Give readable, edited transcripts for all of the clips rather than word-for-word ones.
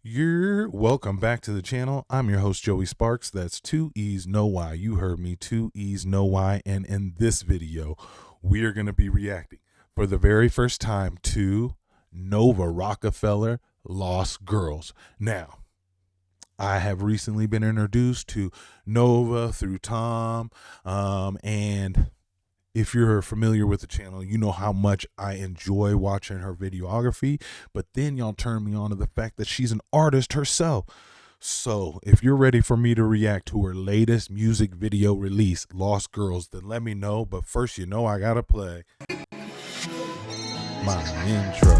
You're welcome back to the channel. I'm your host, Joey Sparks. That's two E's, no Y. You heard me, two E's, no Y. And in this video, we are going to be reacting for the very first time to Nova Rockafeller, Lost Girls. Now, I have recently been introduced to Nova through Tom, and if you're familiar with the channel, you know how much I enjoy watching her videography, but then y'all turn me on to the fact that she's an artist herself. So if you're ready for me to react to her latest music video release, Lost Girls, then let me know. But first, I gotta play my intro.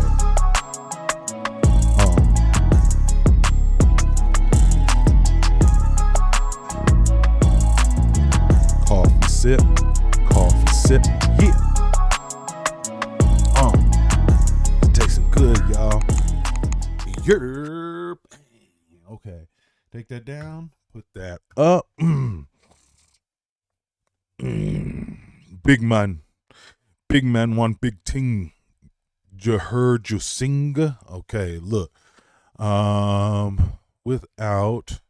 Coffee sip, yeah. It's tasting good, y'all. Yerp. Okay, take that down, put that up. Big man want big ting. You heard you sing. Okay, look. Without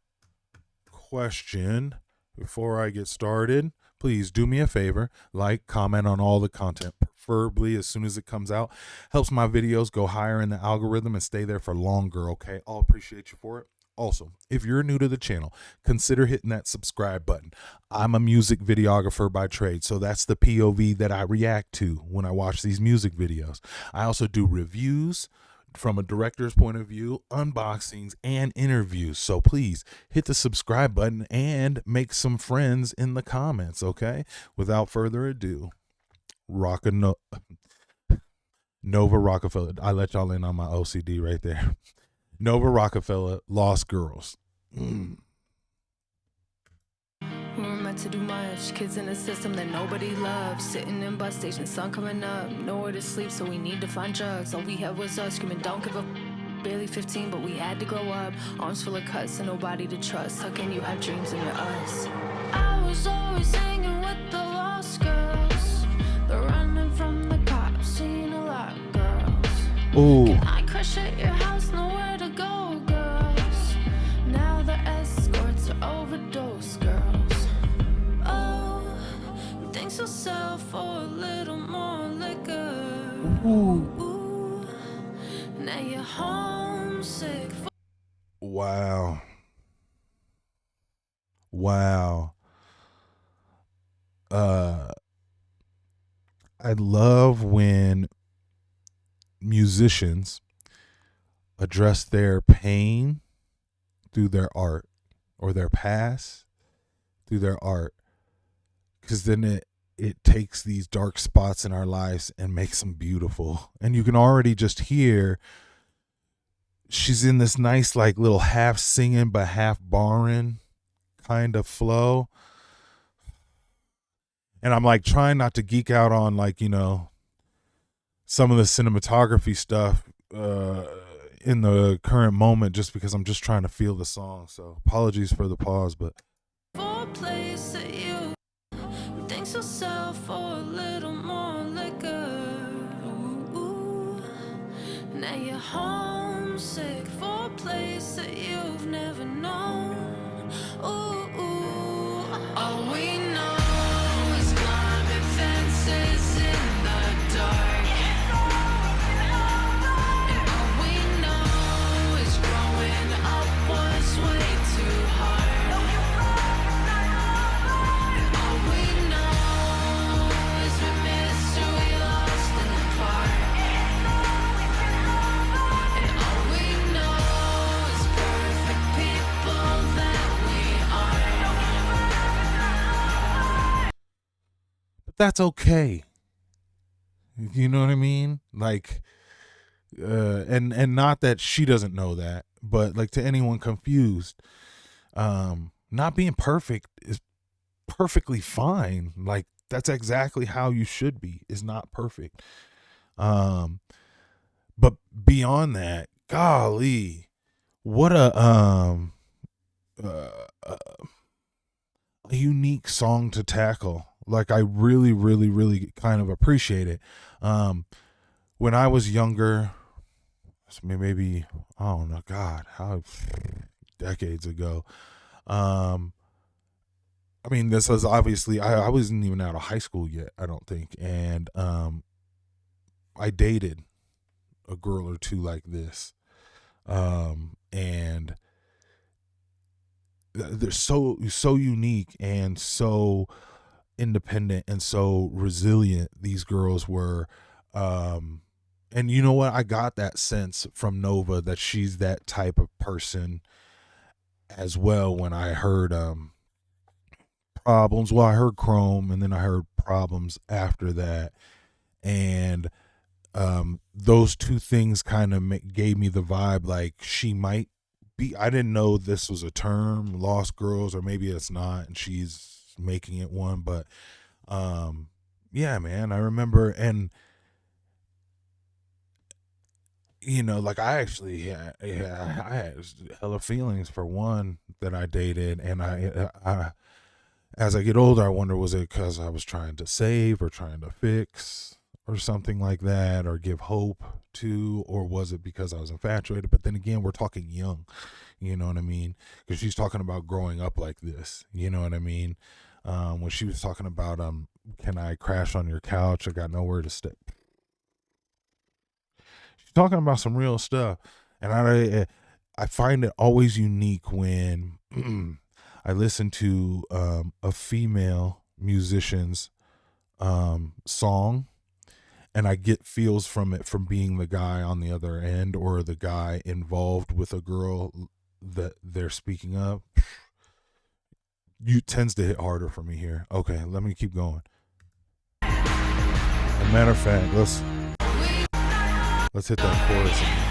question, before I get started, please do me a favor, like, comment on all the content, preferably as soon as it comes out. Helps my videos go higher in the algorithm and stay there for longer, okay? I'll appreciate you for it. Also, if you're new to the channel, consider hitting that subscribe button. I'm a music videographer by trade, so that's the POV that I react to when I watch these music videos. I also do reviews from a director's point of view, unboxings, and interviews. So please hit the subscribe button and make some friends in the comments, okay? Without further ado, Nova Rockafeller. I let y'all in on my OCD right there. Nova Rockafeller, Lost Girls. We were meant to do much. Kids in a system that nobody loves. Sitting in bus stations, sun coming up. Nowhere to sleep, so we need to find drugs. All we had was us screaming, don't give up. Barely 15, but we had to grow up. Arms full of cuts and nobody to trust. How can you have dreams and you're us? I was always hanging with the lost girls. They're running from the cops, seeing a lot of girls. Ooh. Can I crush at your house? Nowhere to go, girls. Now the escorts are overdose, girls. Things will sell for a little more liquor. Ooh. Now you're homesick. Wow. I love when musicians address their pain through their art, or their past through their art, because then it takes these dark spots in our lives and makes them beautiful. And you can already just hear she's in this nice, like, little half singing but half barring kind of flow. And I'm like trying not to geek out on, like, some of the cinematography stuff in the current moment, just because I'm just trying to feel the song. So apologies for the pause, but for a place that you think so sell for a little more liquor. Ooh. Now you're homesick for a place that you've never known. Ooh. All we know is climbing fences in the dark. And all we know is growing up was way too hard. And all we know is we mystery lost in the park. And all we know is perfect people that we are. but that's okay. You know what I mean? Like, and not that she doesn't know that, but like, to anyone confused, not being perfect is perfectly fine. Like, that's exactly how you should be, is not perfect. But beyond that, golly, what a unique song to tackle. Like, I really, really, really kind of appreciate it. When I was younger, maybe, I don't know, God, how decades ago. Um, I mean, this was obviously I wasn't even out of high school yet, I don't think, and I dated a girl or two like this, and they're so unique and so independent and so resilient. These girls were, and you know what? I got that sense from Nova that she's that type of person as well. When I heard Problems, well, I heard Chrome, and then I heard Problems after that, and those two things kind of gave me the vibe like she might be. I didn't know this was a term, Lost Girls, or maybe it's not, and she's making it one. But yeah, man, I remember, and you know, like I actually, yeah, I had hella feelings for one that I dated, and I as I get older, I wonder, was it because I was trying to save or trying to fix or something like that, or give hope to, or was it because I was infatuated? But then again, we're talking young, you know what I mean? Because she's talking about growing up like this, you know what I mean? When she was talking about, can I crash on your couch? I got nowhere to stay. She's talking about some real stuff, and I find it always unique when I listen to a female musician's song, and I get feels from it from being the guy on the other end or the guy involved with a girl that they're speaking of. You tends to hit harder for me here. Okay, let me keep going. As a matter of fact, let's hit that chorus again.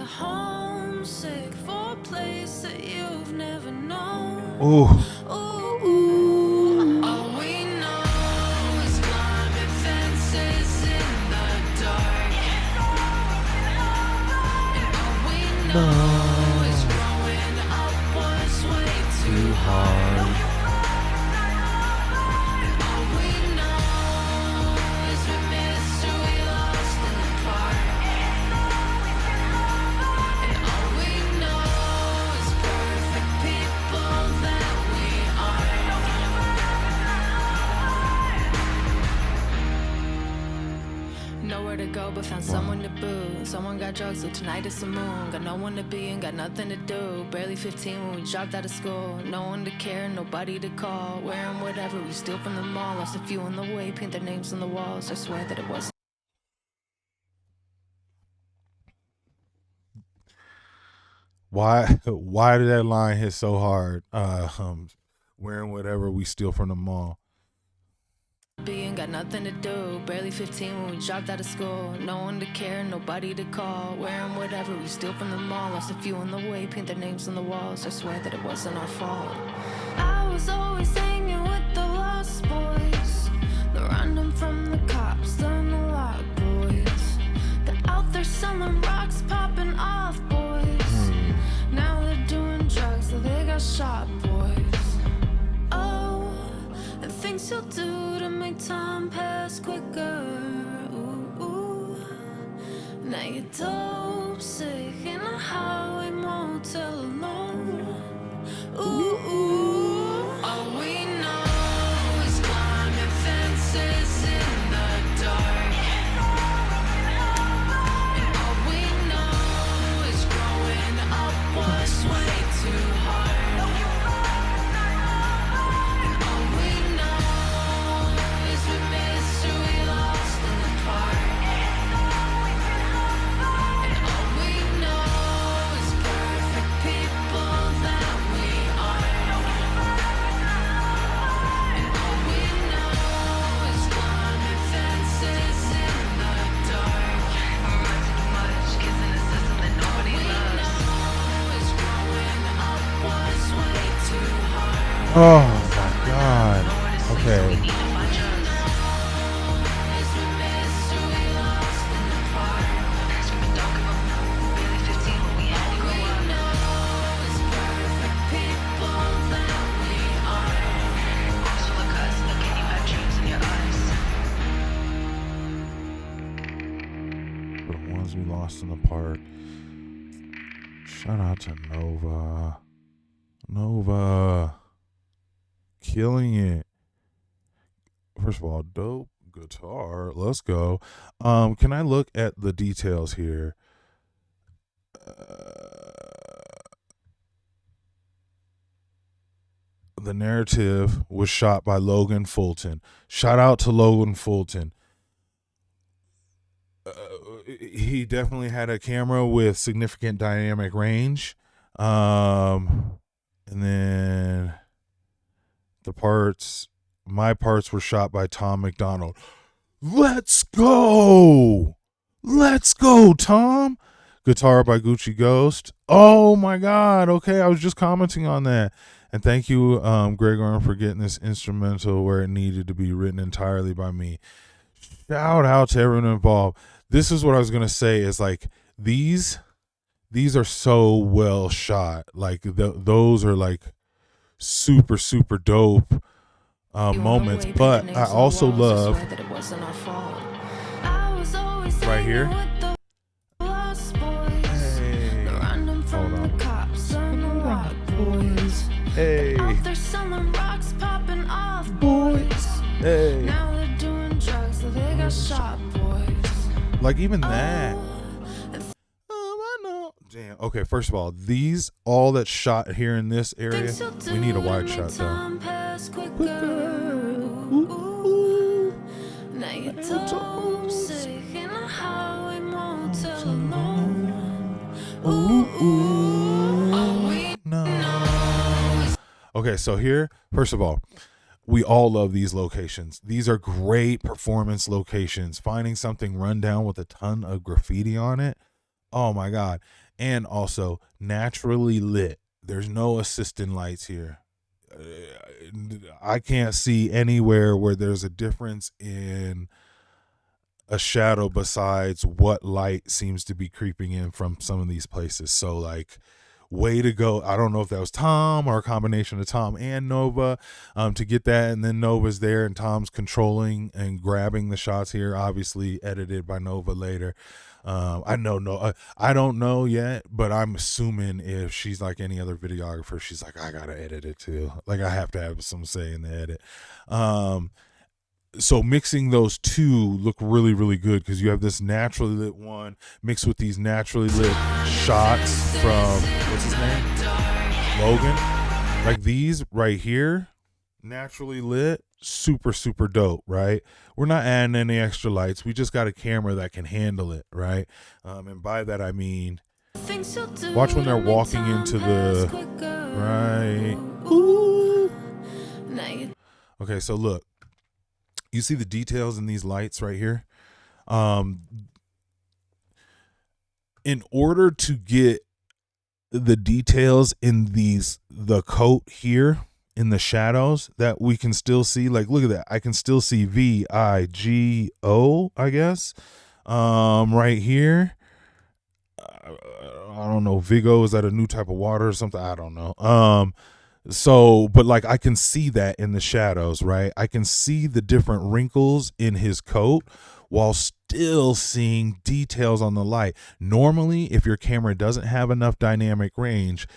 Homesick for a place that you've never known. Oh, All we know is climbing fences in the dark. And all we know is growing up was way too hard. And all we know is we missed who we lost in the park. And all we know is perfect people that we are. Nowhere to go but found someone to boo. Someone got drugs, so tonight is the moon. Got no one to be and got nothing to do. Barely 15 when we dropped out of school. No one to care, nobody to call. Wearing whatever we steal from the mall. Lost a few on the way, paint their names on the walls. I swear that it wasn't. why did that line hit so hard? Wearing whatever we steal from the mall. Being got nothing to do. Barely 15 when we dropped out of school. No one to care, nobody to call. Wearing whatever we steal from the mall. Lost a few on the way, paint their names on the walls. I swear that it wasn't our fault. I was always hanging with the lost boys, the random from the cops, the unlock boys, the out there selling rocks, popping off boys. Now they're doing drugs, so they got shot boys. Oh, the things you'll do to make time pass quicker. Ooh, ooh. Now you're dope sick in a highway motel alone. Ooh, ooh. All we know is climbing fences in the dark. And all we know is growing up was way too hard. And all we know is we missed who we lost in the park. And all we know is perfect people that we are. And all we know is climbing fences in the dark. Much kids in the system that nobody loves. Is growing up was way too hard. Oh my God. Okay. Is we missed who we lost in the park. Screaming don't give up. Barely 15 when we had to grow up. Know is perfect people that we are. Also look as we lost in the park. Shout out to Nova. Nova. Killing it. First of all, dope guitar. Let's go. Can I look at the details here? The narrative was shot by Logan Fulton. Shout out to Logan Fulton. He definitely had a camera with significant dynamic range. And then my parts were shot by Tom McDonald. Let's go. Let's go, Tom. Guitar by Gucci Ghost. Oh my God. Okay, I was just commenting on that. And thank you, Greg Arm, for getting this instrumental where it needed to be written entirely by me. Shout out to everyone involved. This is what I was gonna say. Is like these are so well shot. Like those are like super super dope moments. But I also love right here. Hey, hold on. Hey, they're selling rocks, popping off, boys. Hey, now they're doing drugs, so they got shot, boys. like even that. I know. Damn. Okay, first of all, all that's shot here in this area, we need a wide shot though. Now you don't sick in a highway motel alone. No. Okay, so here, first of all, we all love these locations. These are great performance locations. Finding something run down with a ton of graffiti on it. Oh my God. And also naturally lit. There's no assistant lights here. I can't see anywhere where there's a difference in a shadow besides what light seems to be creeping in from some of these places. So like, way to go. I don't know if that was Tom or a combination of Tom and Nova to get that. And then Nova's there and Tom's controlling and grabbing the shots here, obviously edited by Nova later. I don't know yet, but I'm assuming if she's like any other videographer, she's like, I gotta edit it too. Like I have to have some say in the edit. So mixing those two look really, really good because you have this naturally lit one mixed with these naturally lit shots from, what's his name? Logan. Like these right here, naturally lit, super, super dope, right? We're not adding any extra lights. We just got a camera that can handle it, right? And by that, I mean, watch when they're walking into the, right? Ooh. Okay, so look. You see the details in these lights right here? In order to get the details in the coat here in the shadows that we can still see, like look at that. I can still see VIGO, I guess. Right here. I don't know. Vigo, is that a new type of water or something? I don't know. So, but like I can see that in the shadows, right? I can see the different wrinkles in his coat while still seeing details on the light. Normally, if your camera doesn't have enough dynamic range,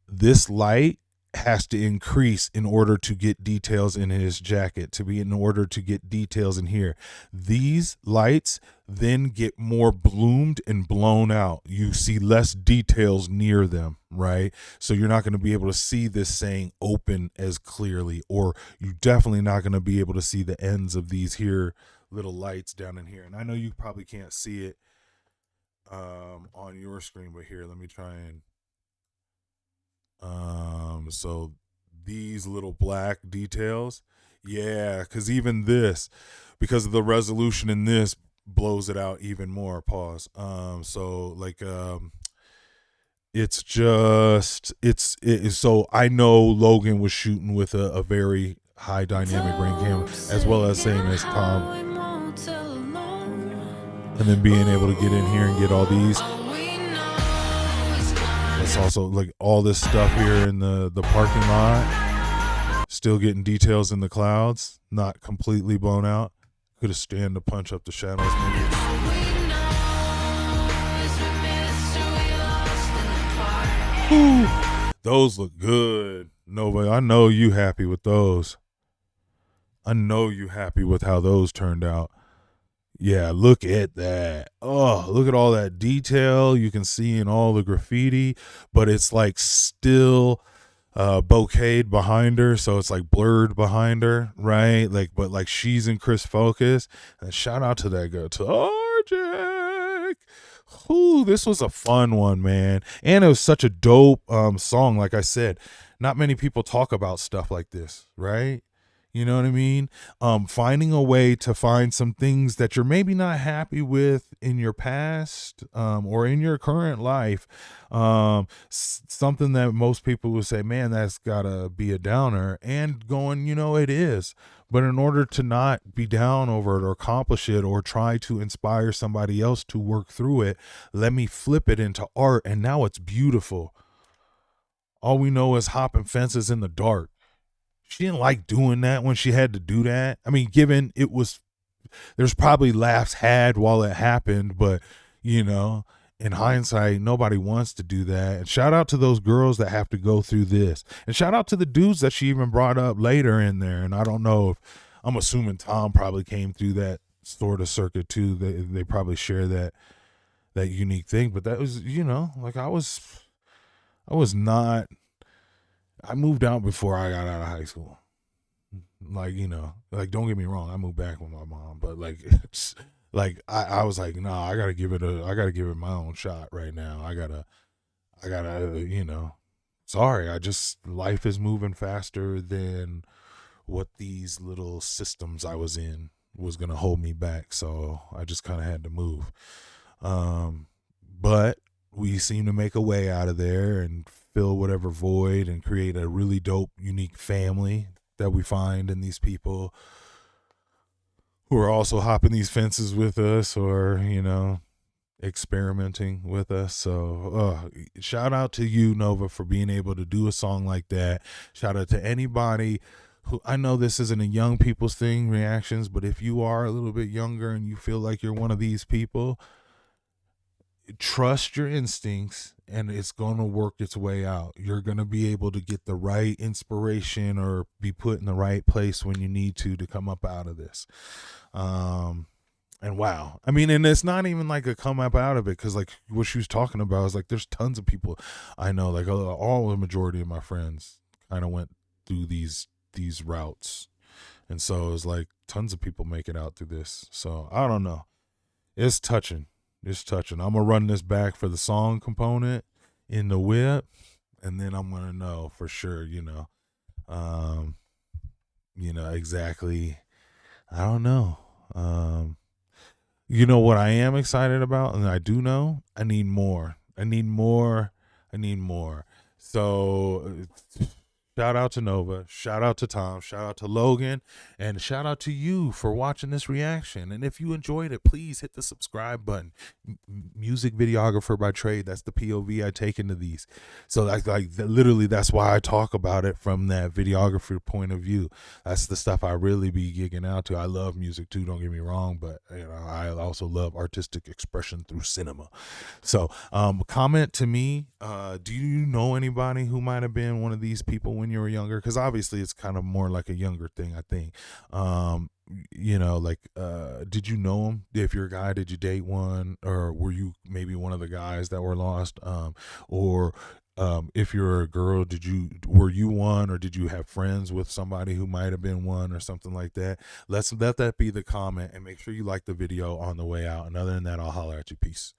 this light has to increase in order to get details in his jacket, in order to get details in here. These lights then get more bloomed and blown out. You see less details near them, right? So you're not going to be able to see this saying open as clearly, or you're definitely not going to be able to see the ends of these here little lights down in here. And I know you probably can't see it on your screen, but here, let me try and so these little black details, yeah, because even this, because of the resolution in this, blows it out even more. Pause. So like it's so I know Logan was shooting with a very high dynamic range camera, as well as same as Tom, and then being able to get in here and get all these. It's also like all this stuff here in the parking lot, still getting details in the clouds, not completely blown out. Could have stand to punch up the shadows maybe. Whew. Those look good. Nova, I know you happy with those. I know you happy with how those turned out. Yeah, look at that. Oh, look at all that detail you can see in all the graffiti, but it's like still bokeh'd behind her, so it's like blurred behind her, right? Like, but like she's in crisp focus. And shout out to that guitar, Jack. Ooh, this was a fun one, man. And it was such a dope song. Like I said, not many people talk about stuff like this, right? You know what I mean? Finding a way to find some things that you're maybe not happy with in your past, or in your current life. Something that most people would say, man, that's gotta be a downer, and going, it is. But in order to not be down over it or accomplish it or try to inspire somebody else to work through it, let me flip it into art. And now it's beautiful. All we know is hopping fences in the dark. She didn't like doing that when she had to do that. I mean, given it was, there's probably laughs had while it happened, but in hindsight, nobody wants to do that. And shout out to those girls that have to go through this. And shout out to the dudes that she even brought up later in there. And I don't know if, I'm assuming Tom probably came through that sort of circuit too. They probably share that unique thing. But that was, like I was not, I moved out before I got out of high school. Like, like don't get me wrong, I moved back with my mom, but like it's like I was like, nah, I gotta give it my own shot right now. I gotta sorry, I just, life is moving faster than what these little systems I was in was gonna hold me back. So I just kinda had to move. But we seem to make a way out of there and fill whatever void and create a really dope, unique family that we find in these people who are also hopping these fences with us or, experimenting with us. So shout out to you, Nova, for being able to do a song like that. Shout out to anybody who, I know this isn't a young people's thing, reactions, but if you are a little bit younger and you feel like you're one of these people, trust your instincts and it's going to work its way out. You're going to be able to get the right inspiration or be put in the right place when you need to come up out of this. And wow, I mean, and it's not even like a come up out of it, because like what she was talking about is like there's tons of people I know, like all the majority of my friends kind of went through these routes, and so it's like tons of people make it out through this. So I don't know, it's touching. It's touching. I'm gonna run this back for the song component in the whip, and then I'm gonna know for sure. Exactly. I don't know. What I am excited about, and I do know, I need more. I need more. I need more. So shout out to Nova, shout out to Tom, shout out to Logan, and shout out to you for watching this reaction. And if you enjoyed it, please hit the subscribe button. Music videographer by trade, that's the POV I take into these. So literally that's why I talk about it from that videographer point of view. That's the stuff I really be gigging out to. I love music too, don't get me wrong, but I also love artistic expression through cinema. So comment to me, do you know anybody who might have been one of these people when you were younger? Because obviously it's kind of more like a younger thing, I think. Did you know him? If you're a guy, did you date one, or were you maybe one of the guys that were lost? Or if you're a girl, were you one, or did you have friends with somebody who might have been one or something like that? Let that be the comment, and make sure you like the video on the way out. And other than that, I'll holler at you. Peace.